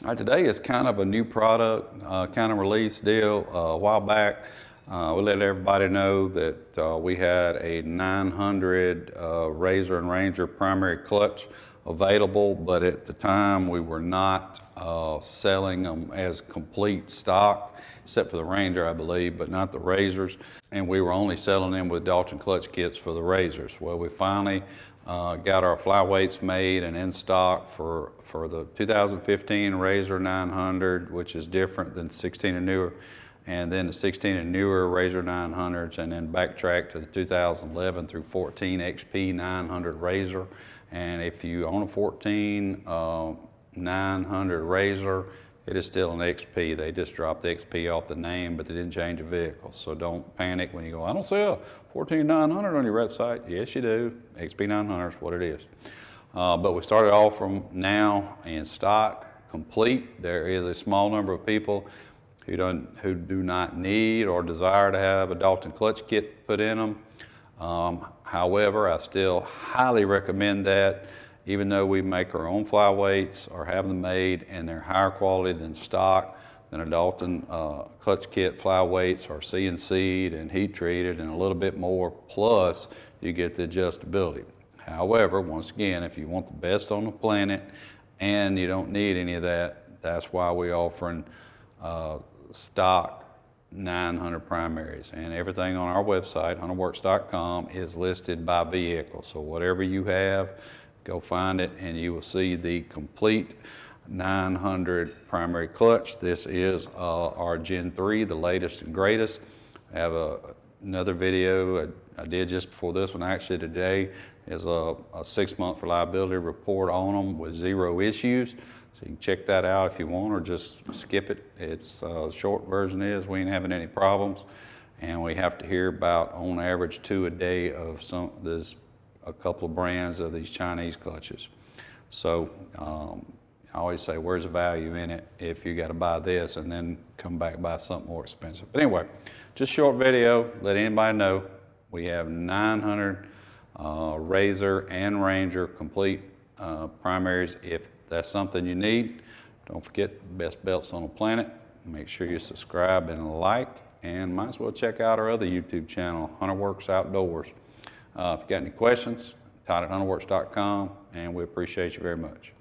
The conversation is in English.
All right, today is kind of a new product, kind of release deal. A while back, we let everybody know that we had a 900 RZR and Ranger primary clutch available, but at the time we were not selling them as complete stock, except for the Ranger, I believe, but not the RZRs. And we were only selling them with Dalton clutch kits for the RZRs. Well, we finally got our flyweights made and in stock for the 2015 RZR 900, which is different than 16 and newer, and then the 16 and newer RZR 900s, and then backtrack to the 2011 through 14 XP 900 RZR. And if you own a 14 900 RZR, it is still an XP. They just dropped the XP off the name, but they didn't change the vehicle. So don't panic when you go, I don't see a 14 900 on your website. Yes, you do. XP 900 is what it is. But we started off from now in stock, complete. There is a small number of people who do not need or desire to have a Dalton clutch kit put in them. However, I still highly recommend that, even though we make our own flyweights or have them made and they're higher quality than stock, than a Dalton clutch kit flyweights are CNC'd and heat treated and a little bit more, plus you get the adjustability. However, once again, if you want the best on the planet and you don't need any of that, that's why we're offering stock 900 primaries, and everything on our website, hunterworks.com, is listed by vehicle. So whatever you have, go find it and you will see the complete 900 primary clutch. This is our Gen 3, the latest and greatest. I have another video I did just before this one, actually today, is a 6-month reliability report on them with 0 issues. So you can check that out if you want, or just skip it. It's the short version is we ain't having any problems, and we have to hear about on average 2 a day of there's a couple of brands of these Chinese clutches. So I always say, where's the value in it if you got to buy this and then come back and buy something more expensive? But anyway, just short video, let anybody know we have 900 RZR and Ranger complete primaries. If that's something you need, don't forget the best belts on the planet. Make sure you subscribe and like, and might as well check out our other YouTube channel, Hunterworks Outdoors. If you got any questions, Todd at hunterworks.com, and we appreciate you very much.